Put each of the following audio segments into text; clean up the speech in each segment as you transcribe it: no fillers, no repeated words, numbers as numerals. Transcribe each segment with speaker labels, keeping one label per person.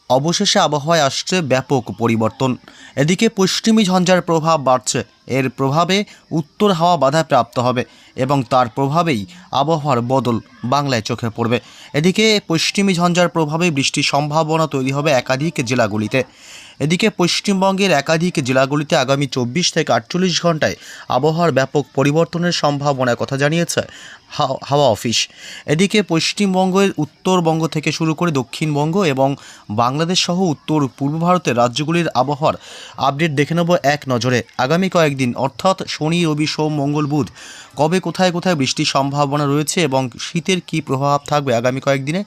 Speaker 1: অবশেষে আবহাওয়ায় আসছে ব্যাপক পরিবর্তন। এদিকে পশ্চিমী ঝঞ্ঝার প্রভাব বাড়ছে। এর প্রভাবে উত্তর হাওয়া বাধাপ্রাপ্ত হবে এবং তার প্রভাবেই আবহাওয়ার বদল বাংলায় চোখে পড়বে। এদিকে পশ্চিমী ঝঞ্ঝার প্রভাবে বৃষ্টির সম্ভাবনা তৈরি হবে একাধিক জেলাগুলিতে। এদিকে পশ্চিমবঙ্গের একাধিক জেলাগুলিতে আগামী 24 থেকে 48 ঘন্টায় আবহাওয়ার ব্যাপক পরিবর্তনের সম্ভাবনার কথা জানিয়েছে হাওয়া অফিস। এদিকে পশ্চিমবঙ্গের উত্তরবঙ্গ থেকে শুরু করে দক্ষিণবঙ্গ এবং বাংলাদেশ সহ উত্তর পূর্ব ভারতের রাজ্যগুলির আবহাওয়ার আপডেট দেখে নেব এক নজরে। আগামী কয়েকদিন অর্থাৎ শনি, রবি, সোম, মঙ্গল, বুধ কবে কোথায় কোথায় বৃষ্টির সম্ভাবনা রয়েছে এবং শীতের কী প্রভাব থাকবে আগামী কয়েকদিনে,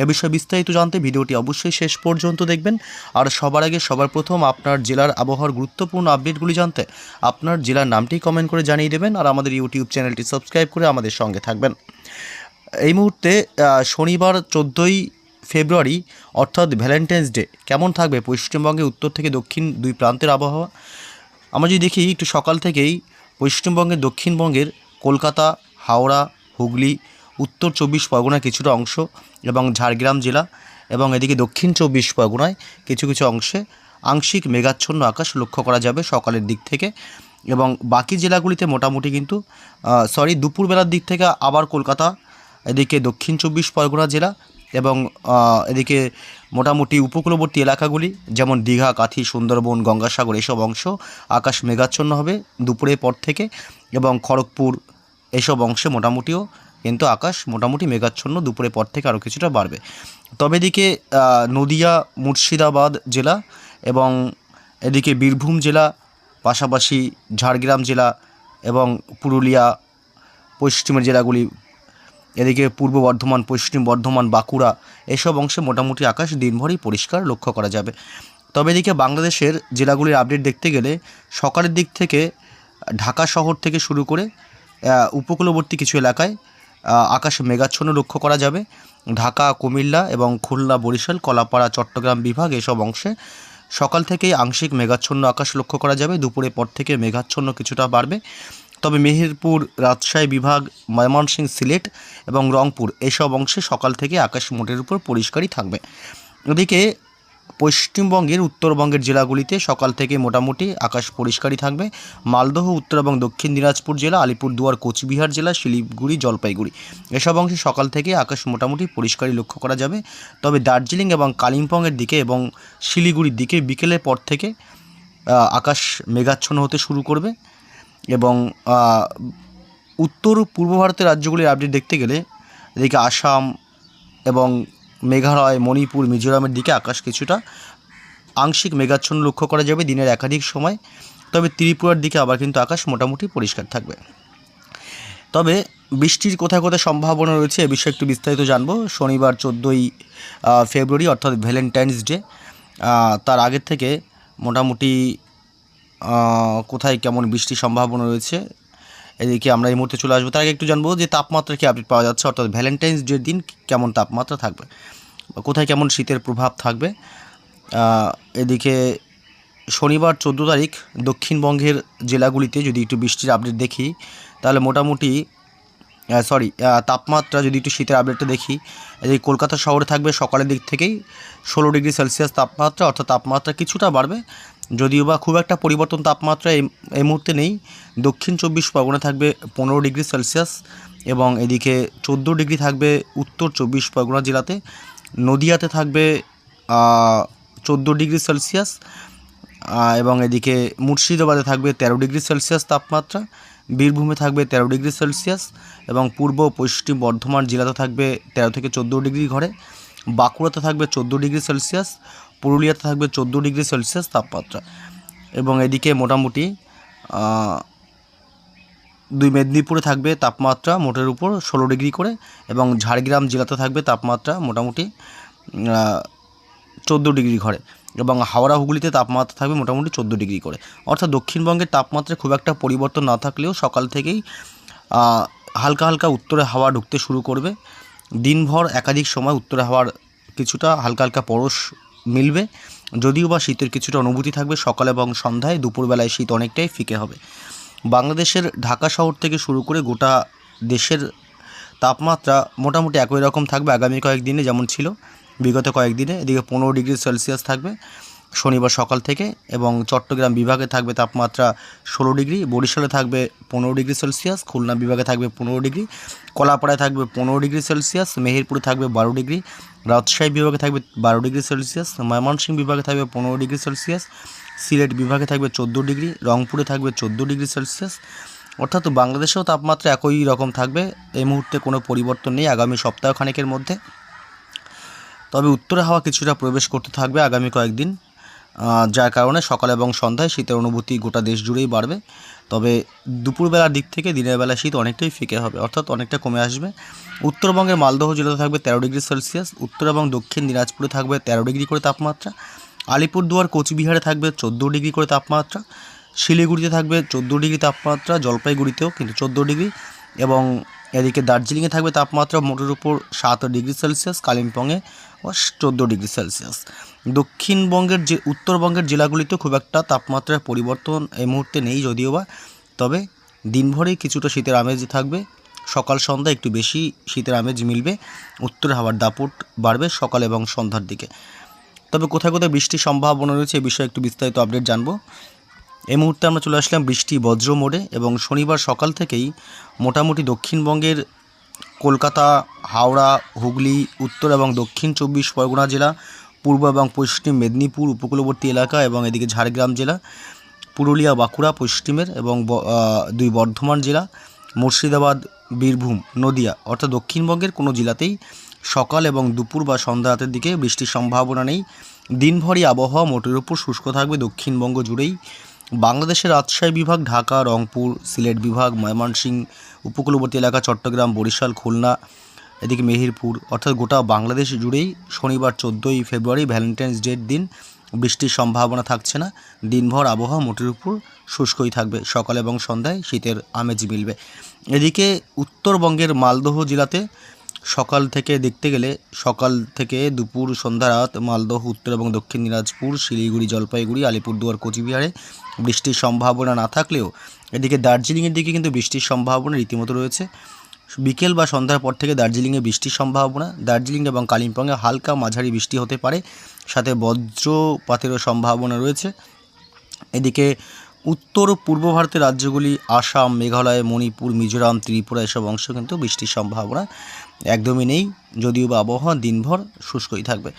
Speaker 1: এ বিষয়ে বিস্তারিত জানতে ভিডিওটি অবশ্যই শেষ পর্যন্ত দেখবেন। আর সবার আগে সবার প্রথম আপনার জেলার আবহাওয়ার গুরুত্বপূর্ণ আপডেটগুলি জানতে আপনার জেলার নামটি কমেন্ট করে জানিয়ে দেবেন আর আমাদের ইউটিউব চ্যানেলটি সাবস্ক্রাইব করে আমাদের সঙ্গে থাকবেন। এই মুহূর্তে শনিবার 14ই ফেব্রুয়ারি অর্থাৎ ভ্যালেন্টাইন্স ডে কেমন থাকবে পশ্চিমবঙ্গের উত্তর থেকে দক্ষিণ দুই প্রান্তের আবহাওয়া আমরা যদি দেখি একটু সকাল থেকেই পশ্চিমবঙ্গের দক্ষিণবঙ্গের কলকাতা, হাওড়া, হুগলি, উত্তর 24 পরগনার কিছুটা অংশ এবং ঝাড়গ্রাম জেলা এবং এদিকে দক্ষিণ 24 পরগনায় কিছু কিছু অংশে আংশিক মেঘাচ্ছন্ন আকাশ লক্ষ্য করা যাবে সকালের দিক থেকে এবং বাকি জেলাগুলিতে মোটামুটি কিন্তু দুপুরবেলার দিক থেকে আবার কলকাতা, এদিকে দক্ষিণ 24 পরগনা জেলা এবং এদিকে মোটামুটি উপকূলবর্তী এলাকাগুলি যেমন দীঘা, কাথি, সুন্দরবন, গঙ্গাসাগর এসব অংশ আকাশ মেঘাচ্ছন্ন হবে দুপুরের পর থেকে এবং খড়গপুর এসব অংশে মোটামুটিও কিন্তু আকাশ মোটামুটি মেঘাচ্ছন্ন দুপুরের পর থেকে আরও কিছুটা বাড়বে। তবে এদিকে নদিয়া, মুর্শিদাবাদ জেলা এবং এদিকে বীরভূম জেলা, পাশাপাশি ঝাড়গ্রাম জেলা এবং পুরুলিয়া পশ্চিমের জেলাগুলি, এদিকে পূর্ব বর্ধমান, পশ্চিম বর্ধমান, বাঁকুড়া এসব অংশে মোটামুটি আকাশ দিনভরই পরিষ্কার লক্ষ্য করা যাবে। তবে এদিকে বাংলাদেশের জেলাগুলির আপডেট দেখতে গেলে সকালের দিক থেকে ঢাকা শহর থেকে শুরু করে উপকূলবর্তী কিছু এলাকায় আকাশ মেঘাচ্ছন্ন লক্ষ্য করা যাবে। ঢাকা, কুমিল্লা এবং খুলনা, বরিশাল, কলাপাড়া, চট্টগ্রাম বিভাগ এসব অংশে সকাল থেকেই আংশিক মেঘাচ্ছন্ন আকাশ লক্ষ্য করা যাবে। দুপুরের পর থেকে মেঘাচ্ছন্ন কিছুটা বাড়বে। তবে মেহেরপুর, রাজশাহী বিভাগ, ময়মনসিংহ, সিলেট এবং রংপুর এসব অংশে সকাল থেকে আকাশ মোটের উপর পরিষ্কারই থাকবে। এদিকে পশ্চিমবঙ্গের উত্তরবঙ্গের জেলাগুলিতে সকাল থেকে মোটামুটি আকাশ পরিষ্কারই থাকবে। মালদহ, উত্তর এবং দক্ষিণ দিনাজপুর জেলা, আলিপুরদুয়ার, কোচবিহার জেলা, শিলিগুড়ি, জলপাইগুড়ি এসব অংশে সকাল থেকে আকাশ মোটামুটি পরিষ্কারই লক্ষ্য করা যাবে। তবে দার্জিলিং এবং কালিম্পংয়ের দিকে এবং শিলিগুড়ির দিকে বিকেলের পর থেকে আকাশ মেঘাচ্ছন্ন হতে শুরু করবে এবং উত্তর পূর্ব ভারতের রাজ্যগুলির আপডেট দেখতে গেলে এদিকে আসাম এবং মেঘালয়, মণিপুর, মিজোরামের দিকে আকাশ কিছুটা আংশিক মেঘাচ্ছন্ন লক্ষ্য করা যাবে দিনের একাধিক সময়। তবে ত্রিপুরার দিকে আবার কিন্তু আকাশ মোটামুটি পরিষ্কার থাকবে। তবে বৃষ্টির কোথায় কোথায় সম্ভাবনা রয়েছে এ বিষয়ে একটু বিস্তারিত জানবো। শনিবার 14ই ফেব্রুয়ারি অর্থাৎ ভ্যালেন্টাইন্স ডে, তার আগের থেকে মোটামুটি কোথায় কেমন বৃষ্টির সম্ভাবনা রয়েছে এদিকে আমরা এই মুহূর্তে চলে আসবো। তার আগে একটু জানবো যে তাপমাত্রা কি আপডেট পাওয়া যাচ্ছে, অর্থাৎ ভ্যালেন্টাইন্স ডের দিন কেমন তাপমাত্রা থাকবে, কোথায় কেমন শীতের প্রভাব থাকবে। এদিকে শনিবার 14 তারিখ দক্ষিণবঙ্গের জেলাগুলিতে যদি একটু বৃষ্টির আপডেট দেখি তাহলে মোটামুটি তাপমাত্রা যদি একটু শীতের আপডেটটা দেখি, এই কলকাতা শহরে থাকবে সকালের দিক থেকেই 16 ডিগ্রি সেলসিয়াস তাপমাত্রা, অর্থাৎ তাপমাত্রা কিছুটা বাড়বে, যদিও বা খুব একটা পরিবর্তন তাপমাত্রা এই মুহূর্তে নেই। দক্ষিণ 24 পরগনা থাকবে 15 ডিগ্রি সেলসিয়াস এবং এদিকে 14 ডিগ্রি থাকবে উত্তর 24 পরগনা জেলাতে। নদিয়াতে থাকবে 14 ডিগ্রি সেলসিয়াস এবং এদিকে মুর্শিদাবাদে থাকবে 13 ডিগ্রি সেলসিয়াস তাপমাত্রা। বীরভূমে থাকবে 13 ডিগ্রি সেলসিয়াস এবং পূর্ব পশ্চিম বর্ধমান জেলাতে থাকবে 13 থেকে 14 ডিগ্রি ঘরে। বাঁকুড়াতে থাকবে 14 ডিগ্রি সেলসিয়াস, পুরুলিয়াতে থাকবে 14 ডিগ্রি সেলসিয়াস তাপমাত্রা এবং এদিকে মোটামুটি মেদিনীপুরে থাকবে তাপমাত্রা মোটের উপর 16 ডিগ্রি করে এবং ঝাড়গ্রাম জেলাতে থাকবে তাপমাত্রা মোটামুটি 14 ডিগ্রি ঘরে এবং হাওড়া, হুগলিতে তাপমাত্রা থাকবে মোটামুটি 14 ডিগ্রি করে। অর্থাৎ দক্ষিণবঙ্গের তাপমাত্রায় খুব একটা পরিবর্তন না থাকলেও সকাল থেকেই হালকা হালকা উত্তরে হাওয়া ঢুকতে শুরু করবে। দিনভর একাধিক সময় উত্তরে হাওয়ার কিছুটা হালকা হালকা পরশ মিলবে, যদিও বা শীতের কিছুটা অনুভূতি থাকবে সকাল এবং সন্ধ্যায়। দুপুরবেলায় শীত অনেকটাই ফিকে হবে। বাংলাদেশের ঢাকা শহর থেকে শুরু করে গোটা দেশের তাপমাত্রা মোটামুটি একই রকম থাকবে আগামী কয়েকদিনে যেমন ছিল। বিগত কয়েকদিনে। এদিকে 15 ডিগ্রি সেলসিয়াস থাকবে শনিবার সকাল থেকে, এবং চট্টগ্রাম বিভাগে থাকবে তাপমাত্রা 16 ডিগ্রি, বরিশালে থাকবে 15 ডিগ্রি সেলসিয়াস, খুলনা বিভাগে থাকবে 15 ডিগ্রি, কলাপাড়ায় থাকবে 15 ডিগ্রি সেলসিয়াস, মেহেরপুরে থাকবে 12 ডিগ্রি, রাজশাহী বিভাগে থাকবে 12 ডিগ্রি সেলসিয়াস, ময়মনসিংহ বিভাগে থাকবে 15 ডিগ্রি সেলসিয়াস, সিলেট বিভাগে থাকবে 14 ডিগ্রি, রংপুরে থাকবে 14 ডিগ্রি সেলসিয়াস। অর্থাৎ বাংলাদেশেও তাপমাত্রা একই রকম থাকবে, এই মুহূর্তে কোনো পরিবর্তন নেই আগামী সপ্তাহখানেকের মধ্যে। তবে উত্তরে হাওয়া কিছুটা প্রবেশ করতে থাকবে আগামী কয়েকদিন, যার কারণে সকাল এবং সন্ধ্যায় শীতের অনুভূতি গোটা দেশ জুড়েই বাড়বে। তবে দুপুরবেলার দিক থেকে দিনের বেলা শীত অনেকটাই ফিকে হবে, অর্থাৎ অনেকটা কমে আসবে। উত্তরবঙ্গের মালদহ জেলাতে থাকবে 13 ডিগ্রি সেলসিয়াস, উত্তর এবং দক্ষিণ দিনাজপুরে থাকবে 13 ডিগ্রি করে তাপমাত্রা, আলিপুরদুয়ার কোচবিহারে থাকবে 14 ডিগ্রি করে তাপমাত্রা, শিলিগুড়িতে থাকবে 14 ডিগ্রি তাপমাত্রা, জলপাইগুড়িতেও কিন্তু 14 ডিগ্রি, এবং এদিকে দার্জিলিংয়ে থাকবে তাপমাত্রা মোটের উপর 7 ডিগ্রি সেলসিয়াস, কালিম্পংয়ে 14 ডিগ্রি সেলসিয়াস। দক্ষিণবঙ্গের যে উত্তরবঙ্গের জেলাগুলিতে খুব একটা তাপমাত্রার পরিবর্তন এই মুহূর্তে নেই যদিও বা, তবে দিনভরেই কিছুটা শীতের আমেজ থাকবে, সকাল সন্ধ্যা একটু বেশি শীতের আমেজ মিলবে, উত্তর হাওয়ার দাপট বাড়বে সকাল এবং সন্ধ্যার দিকে। তবে কোথায় কোথায় বৃষ্টির সম্ভাবনা রয়েছে এ বিষয়ে একটু বিস্তারিত আপডেট জানবো। এই মুহূর্তে আমরা চলে আসলাম বৃষ্টি বজ্র মোডে, এবং শনিবার সকাল থেকেই মোটামুটি দক্ষিণবঙ্গের কলকাতা, হাওড়া, হুগলি, উত্তর এবং দক্ষিণ 24 পরগনা জেলা, পূর্ব এবং পশ্চিম মেদিনীপুর উপকূলবর্তী এলাকা, এবং এদিকে ঝাড়গ্রাম জেলা, পুরুলিয়া, বাঁকুড়া পশ্চিমের, এবং 2 বর্ধমান জেলা, মুর্শিদাবাদ, বীরভূম, নদিয়া, অর্থাৎ দক্ষিণবঙ্গের কোনো জেলাতেই সকাল এবং দুপুর বা সন্ধ্যা রাতের দিকে বৃষ্টির সম্ভাবনা নেই। দিনভরই আবহাওয়া মোটের উপর শুষ্ক থাকবে দক্ষিণবঙ্গ জুড়েই। বাংলাদেশের রাজশাহী বিভাগ, ঢাকা, রংপুর, সিলেট বিভাগ, ময়মনসিংহ উপকূলবর্তী এলাকা, চট্টগ্রাম, বরিশাল, খুলনা, এদিকে মেহেরপুর, অর্থাৎ গোটা বাংলাদেশ জুড়েই শনিবার 14ই ফেব্রুয়ারি ভ্যালেন্টাইন্স ডের দিন বৃষ্টির সম্ভাবনা থাকছে না। দিনভর আবহাওয়া মোটের উপর শুষ্কই থাকবে, সকাল এবং সন্ধ্যায় শীতের আমেজ মিলবে। এদিকে উত্তরবঙ্গের মালদহ জেলাতে সকাল থেকে দেখতে গেলে সকাল থেকে দুপুর, সন্ধ্যা, রাত মালদহ, উত্তর এবং দক্ষিণ দিনাজপুর, শিলিগুড়ি, জলপাইগুড়ি, আলিপুরদুয়ার, কোচবিহারে বৃষ্টির সম্ভাবনা না থাকলেও এদিকে দার্জিলিংয়ের দিকে কিন্তু বৃষ্টির সম্ভাবনা রীতিমতো রয়েছে। বিকেল বা সন্ধ্যার পর থেকে দার্জিলিংয়ে বৃষ্টির সম্ভাবনা, দার্জিলিং এবং কালিম্পংয়ে হালকা মাঝারি বৃষ্টি হতে পারে, সাথে বজ্রপাতেরও সম্ভাবনা রয়েছে। এদিকে উত্তর পূর্ব ভারতের রাজ্যগুলি আসাম, মেঘালয়, মণিপুর, মিজোরাম, ত্রিপুরা এসব অংশ কিন্তু বৃষ্টির সম্ভাবনা একদমই নেই, যদিও বা আবহাওয়া দিনভর শুষ্কই থাকবে।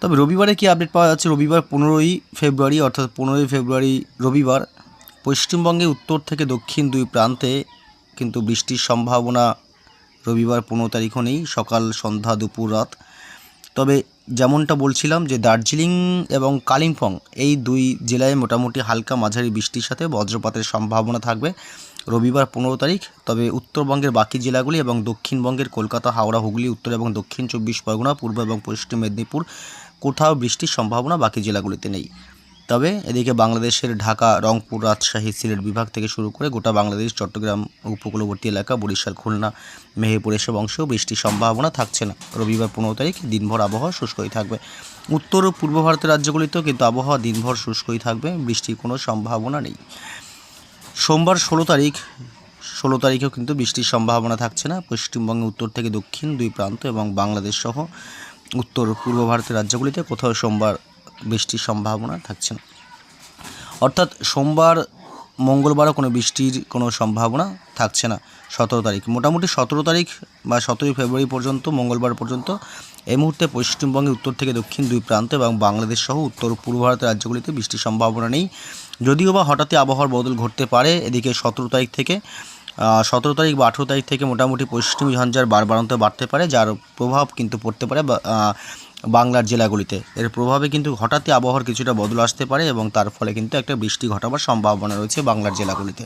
Speaker 1: তবে রবিবারে কি আপডেট পাওয়া যাচ্ছে, রবিবার 15ই ফেব্রুয়ারি, অর্থাৎ 15ই ফেব্রুয়ারি রবিবার পশ্চিমবঙ্গে উত্তর থেকে দক্ষিণ 2 প্রান্তে কিন্তু বৃষ্টির সম্ভাবনা রবিবার 15 তারিখও নেই, সকাল, সন্ধ্যা, দুপুর, রাত। তবে যেমনটা বলছিলাম যে দার্জিলিং এবং কালিম্পং এই 2 জেলায় মোটামুটি হালকা মাঝারি বৃষ্টির সাথে বজ্রপাতের সম্ভাবনা থাকবে রবিবার 15 তারিখ। তবে উত্তরবঙ্গের বাকি জেলাগুলি এবং দক্ষিণবঙ্গের কলকাতা, হাওড়া, হুগলি, উত্তর এবং দক্ষিণ 24 পরগনা, পূর্ব এবং পশ্চিম মেদিনীপুর কোথাও বৃষ্টির সম্ভাবনা বাকি জেলাগুলিতে নেই। তবে এদিকে বাংলাদেশের ঢাকা, রংপুর, রাজশাহী, সিলেট বিভাগ থেকে শুরু করে গোটা বাংলাদেশ, চট্টগ্রাম উপকূলবর্তী এলাকা, বরিশাল, খুলনা, মেহেরপুর এসব অংশেও বৃষ্টির সম্ভাবনা থাকছে না রবিবার 15 তারিখ। দিনভর আবহাওয়া শুষ্কই থাকবে। উত্তর ও পূর্ব ভারতের রাজ্যগুলিতেও কিন্তু আবহাওয়া দিনভর শুষ্কই থাকবে, বৃষ্টির কোনো সম্ভাবনা নেই। সোমবার 16 তারিখেও কিন্তু বৃষ্টির সম্ভাবনা থাকছে না পশ্চিমবঙ্গে উত্তর থেকে দক্ষিণ 2 প্রান্ত এবং বাংলাদেশ সহ উত্তর পূর্ব ভারতের রাজ্যগুলিতে কোথাও সোমবার বৃষ্টির সম্ভাবনা থাকছে না। অর্থাৎ সোমবার, মঙ্গলবারও কোনো বৃষ্টির কোনো সম্ভাবনা থাকছে না 17 তারিখ। মোটামুটি 17 তারিখ বা 17ই ফেব্রুয়ারি পর্যন্ত, মঙ্গলবার পর্যন্ত এই মুহূর্তে পশ্চিমবঙ্গে উত্তর থেকে দক্ষিণ 2 প্রান্ত এবং বাংলাদেশ সহ উত্তর পূর্ব ভারতের রাজ্যগুলিতে বৃষ্টির সম্ভাবনা নেই, যদিও বা হঠাৎই আবহাওয়ার বদল ঘটতে পারে। এদিকে 17 তারিখ বা 18 তারিখ থেকে মোটামুটি পশ্চিমী ঝঞ্ঝার বাড়বাড়ন্ত বাড়তে পারে, যার প্রভাব কিন্তু পড়তে পারে বাংলার জেলাগুলিতে। এর প্রভাবে কিন্তু হঠাৎই আবহাওয়ার কিছুটা বদল আসতে পারে এবং তার ফলে কিন্তু একটা বৃষ্টি ঘটাবার সম্ভাবনা রয়েছে বাংলার জেলাগুলিতে।